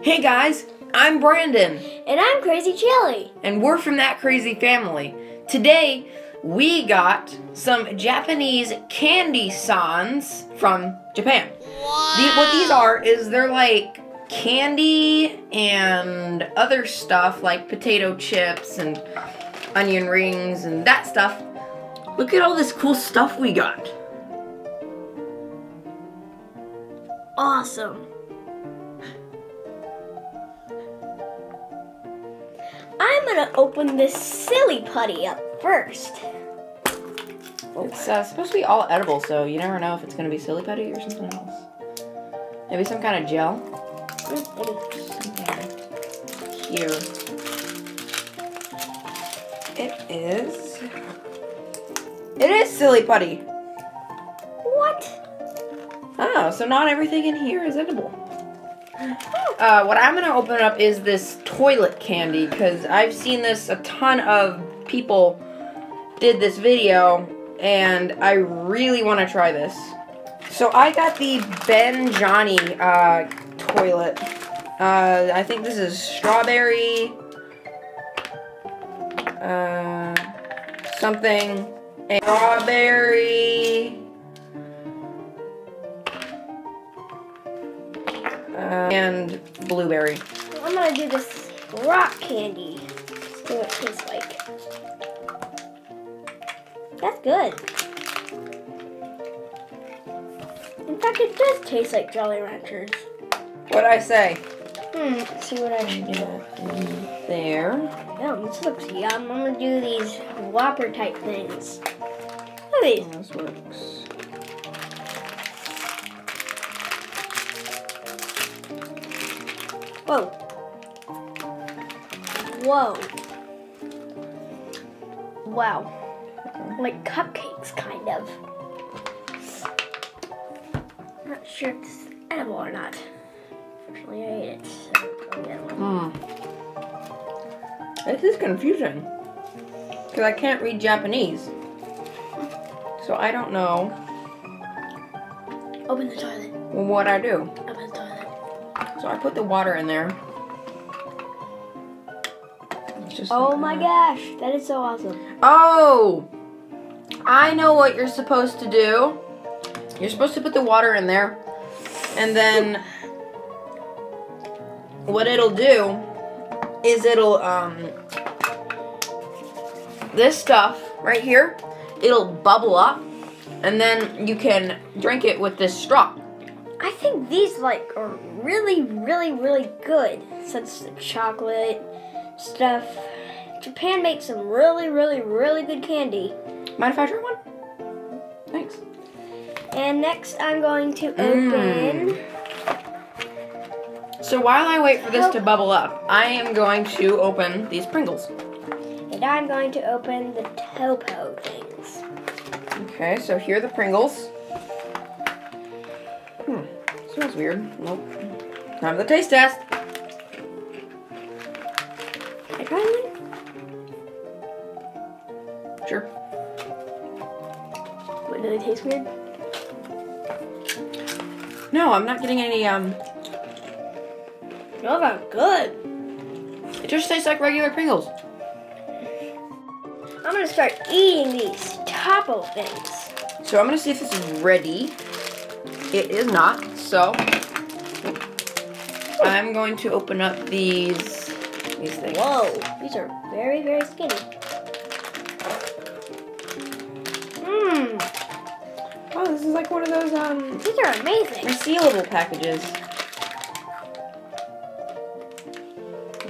Hey guys, I'm Brandon. And I'm Crazy Chili. And we're from That Crazy Family. Today, we got some Japanese CandySans from Japan. Wow. What these are is they're like candy and other stuff like potato chips and onion rings and that stuff. Look at all this cool stuff we got. Awesome. I'm gonna open this silly putty up first. It's supposed to be all edible, so you never know if it's gonna be silly putty or something else. Maybe some kind of gel. Here. It is silly putty. What? Oh, so not everything in here is edible. What I'm gonna open up is this toilet candy, because I've seen this, a ton of people did this video, and I really want to try this. So I got the Ben Johnny toilet. I think this is strawberry, something, strawberry, and blueberry. I'm gonna do this rock candy. See what it tastes like. That's good. In fact, it does taste like Jolly Ranchers. What'd I say? Let's see what I should do. There. Yum, this looks yum. I'm gonna do these Whopper type things. Look at these. This works. Whoa. Whoa. Wow. Like cupcakes, kind of. I'm not sure if this is edible or not. Fortunately, I ate it, so I'll get one. This is confusing. Because I can't read Japanese. So I don't know Open the toilet. what I do. Open the toilet. So I put the water in there. It's just Oh like my that. gosh, that is so awesome. Oh! I know what you're supposed to do. You're supposed to put the water in there. And then what it'll do is it'll, this stuff right here, it'll bubble up. And then you can drink it with this straw. I think these are really, really, really good. Since the chocolate stuff. Japan makes some really, really, really good candy. Mind if I try one? Thanks. And next I'm going to open... So while I wait for this to bubble up, I am going to open these Pringles. And I'm going to open the Topo things. Okay, so here are the Pringles. Smells weird. Nope. Time for the taste test. Can I try one? Sure. What, do they taste weird? No, I'm not getting any, Those are good. it just tastes like regular Pringles. I'm going to start eating these Topo things. So I'm gonna see if this is ready. It is not, so I'm going to open up these things. Whoa, these are very, very skinny. Oh, this is like one of those, These are amazing. resealable packages.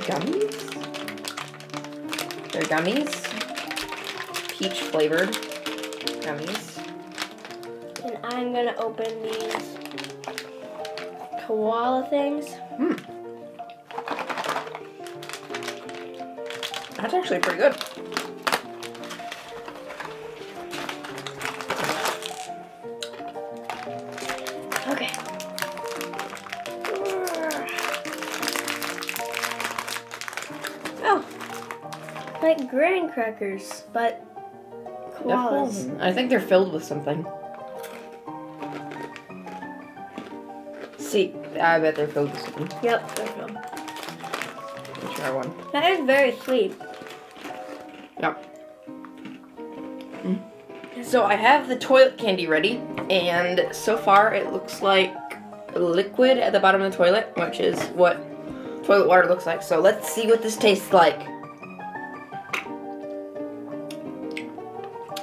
Gummies? They're gummies. Peach flavored gummies. And I'm gonna open these koala things. That's actually pretty good. Okay. Oh, like graham crackers, but koalas. I think they're filled with something. See, I bet they're filled with something. Yep, they're filled. Let me try one. That is very sweet. Yep. So I have the toilet candy ready, and so far it looks like liquid at the bottom of the toilet, which is what toilet water looks like. So let's see what this tastes like.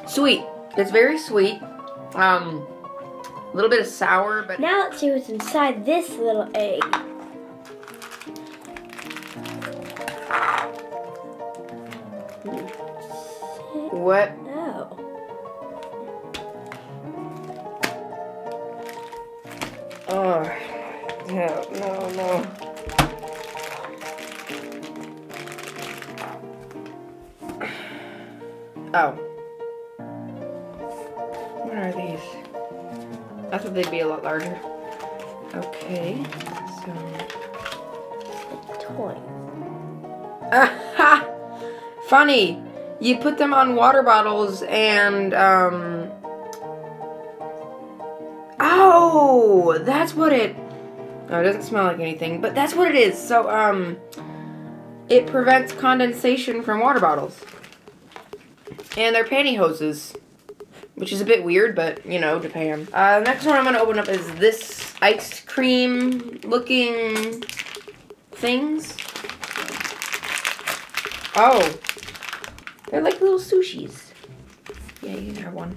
Sweet. It's very sweet. A little bit of sour, but Now let's see what's inside this little egg. what? Oh. Oh, no. Oh. What are these? I thought they'd be a lot larger. Okay, so. Toy. Aha! Funny. You put them on water bottles and, oh, that's what it, oh, it doesn't smell like anything, but that's what it is. So, it prevents condensation from water bottles. And they're pantyhoses, which is a bit weird, but, you know, Japan. The next one I'm going to open up is this ice cream looking things. Oh. They're like little sushis. Yeah, you can have one.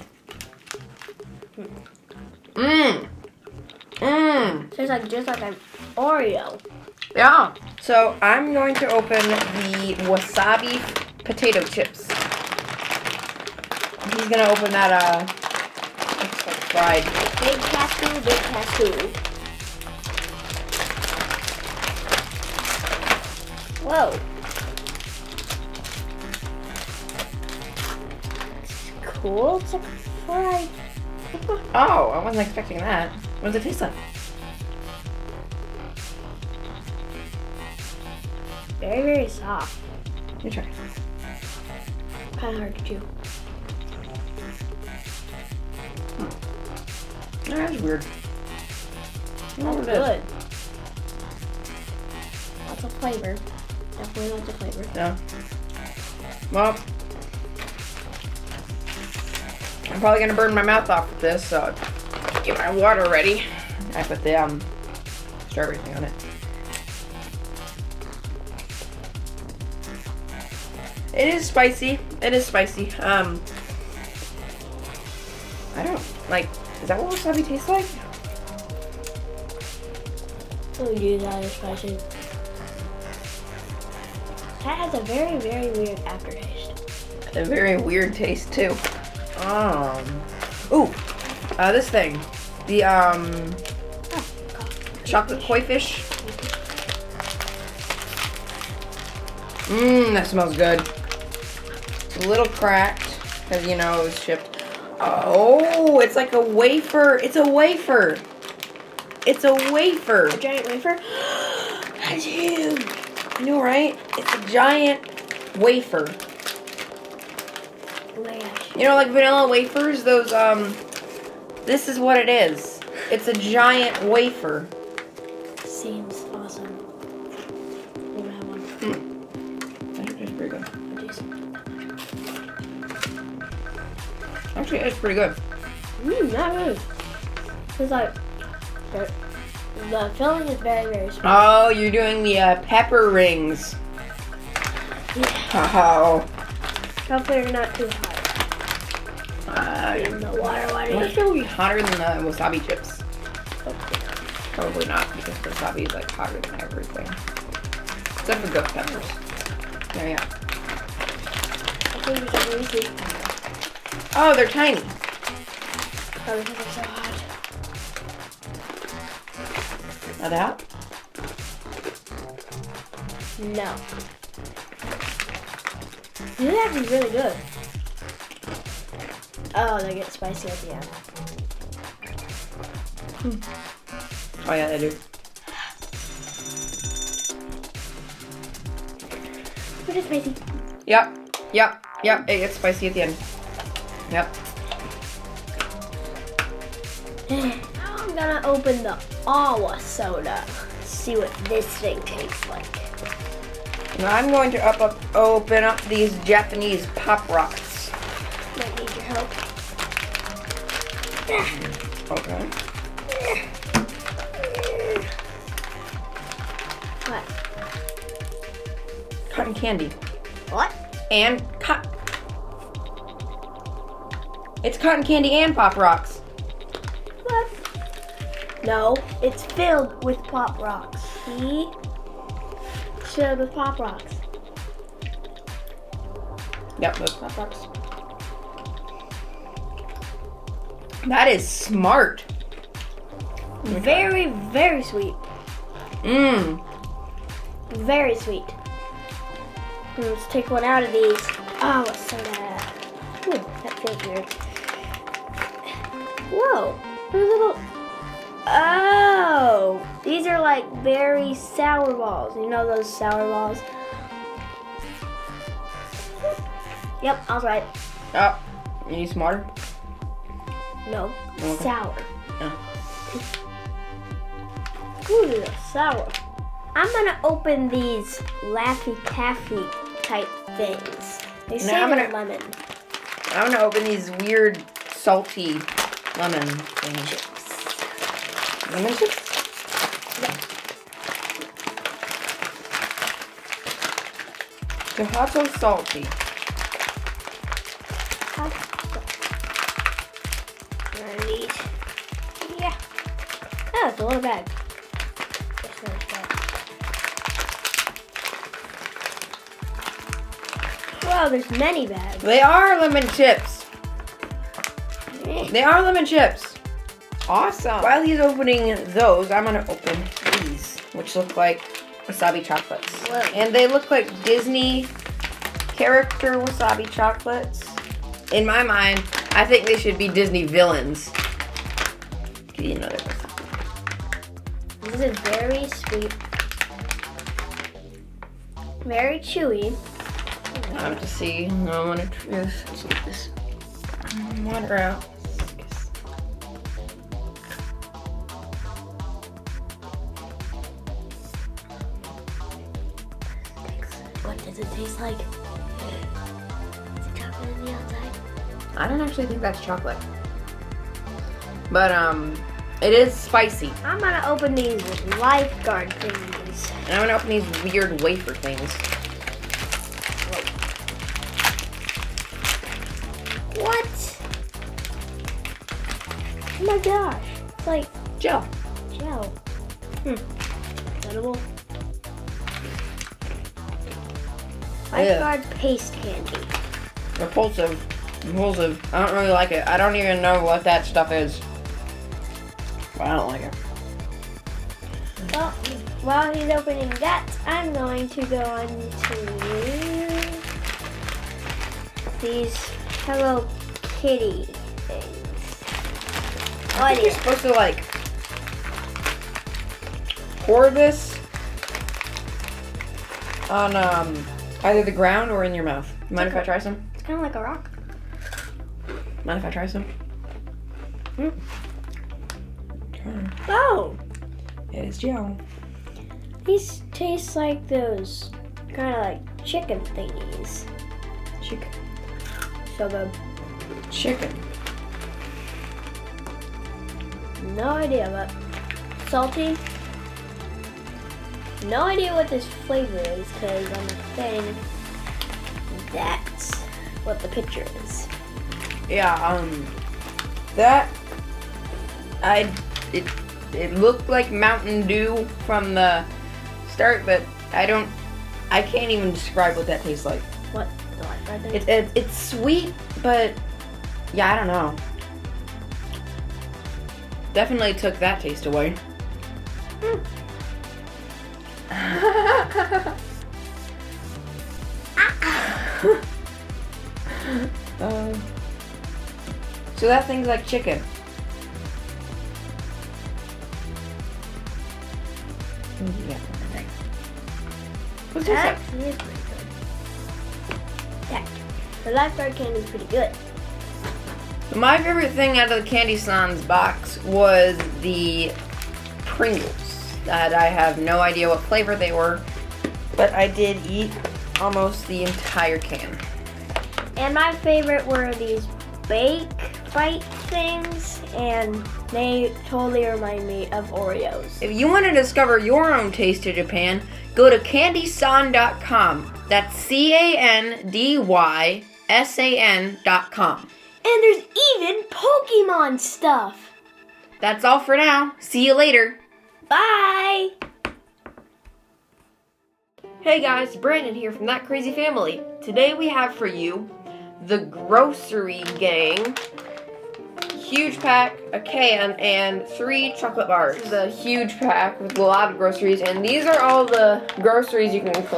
Tastes just like an Oreo. Yeah. So I'm going to open the wasabi potato chips. He's gonna open that looks like fried. Big cashew, big cashew. Whoa. Cool. It's like fried. Oh, I wasn't expecting that. What does it taste like? Very, very soft. Let me try. Kind of hard to chew. Oh, that's weird. That's good. Lots of flavor. Definitely lots of flavor. Yeah. Well, I'm probably gonna burn my mouth off with this, so get my water ready. I put the strawberry thing on it. It is spicy. It is spicy. I don't like. Is that what wasabi tastes like? Oh, dude, that is spicy. That has a very, very weird aftertaste. A very weird taste too. Ooh, this thing, the chocolate koi fish. That smells good. It's a little cracked because you know it was shipped. Oh, it's like a wafer. It's a wafer. It's a wafer. A giant wafer? That's huge. You know, right? It's a giant wafer. You know, like vanilla wafers, those, this is what it is. It's a giant wafer. Seems awesome. We're gonna have one. Actually, it's pretty good. Actually, it's pretty good. Not good. It's like, the filling is very, very small. Oh, you're doing the, pepper rings. Yeah. Oh. Hopefully they're not too hot. In the water, I wonder if it'll be hotter than the wasabi chips. Probably not, because wasabi is like hotter than everything. Except for ghost peppers. Yeah. I think we can really see. Oh, they're tiny. Probably because they're so hot. Are they hot? No. These are actually really good. Oh, they get spicy at the end. Oh yeah, they do. Pretty spicy. Yep. It gets spicy at the end. Yep. gonna open the Awa soda. See what this thing tastes like. Now I'm going to open up these Japanese Pop Rocks. Might need your help. Okay. What? Cotton candy. What? And it's cotton candy and Pop Rocks. What? No, it's filled with Pop Rocks. See? It's filled with Pop Rocks. Yep, those Pop Rocks. That is smart. Very, very sweet. Mmm. Very sweet. Let's take one out of these. Oh, soda. Ooh, that feels weird. Whoa. They're little. Oh. These are like very sour balls. You know those sour balls? Yep, I was right. Oh, you need some water? No, Okay. sour. Oh. Ooh, they're sour. I'm gonna open these Laffy Taffy type things. They say they're lemon. I'm gonna open these weird salty lemon things. Lemon chips? Yeah. They're hot so salty. These. Yeah. Oh, it's a little bag. Wow, there's many bags. They are lemon chips. They are lemon chips. Awesome. While he's opening those, I'm gonna open these, which look like wasabi chocolates. Whoa. And they look like Disney character wasabi chocolates. In my mind, I think they should be Disney villains. Give you another wasabi. This is very sweet. Very chewy. Time to see. I want to let's get this water out. What does it taste like? Is it chocolate on the outside? I don't actually think that's chocolate. But it is spicy. I'm gonna open these lifeguard thingies. And I'm gonna open these weird wafer things. What? Oh my gosh. It's like Gel. gel. Edible. Lifeguard paste candy. Repulsive. Repulsive. I don't really like it. I don't even know what that stuff is. But I don't like it. Well, while he's opening that, I'm going to go on to these Hello Kitty things. I think you're supposed to like pour this on either the ground or in your mouth. Mind if I try some? It's kind of like a rock. Mind if I try some? Oh, It is gel. these taste like those kind of like chicken thingies. Chicken. So good. Chicken. No idea, but salty. No idea what this flavor is because on the thing, that's what the picture is. Yeah, that it looked like Mountain Dew from the start, but I can't even describe what that tastes like. What? The lifeguard thing? It's sweet, but yeah, I don't know. Definitely took that taste away. So that thing's like chicken. Yeah. What's this? Actually, it's pretty good. Yeah, the lifeguard candy is pretty good. My favorite thing out of the CandySan's box was the Pringles. That I have no idea what flavor they were, but I did eat almost the entire can. And my favorite were these bake bite things, and they totally remind me of Oreos. If you want to discover your own taste of Japan, go to CandySan.com. That's CandySan.com. And there's even Pokemon stuff. That's all for now. See you later. Bye. Hey guys, Brandon here from ThatCrazyFamily. Today we have for you the Grocery Gang. Huge pack, a can, and 3 chocolate bars. This is a huge pack with a lot of groceries, and these are all the groceries you can collect.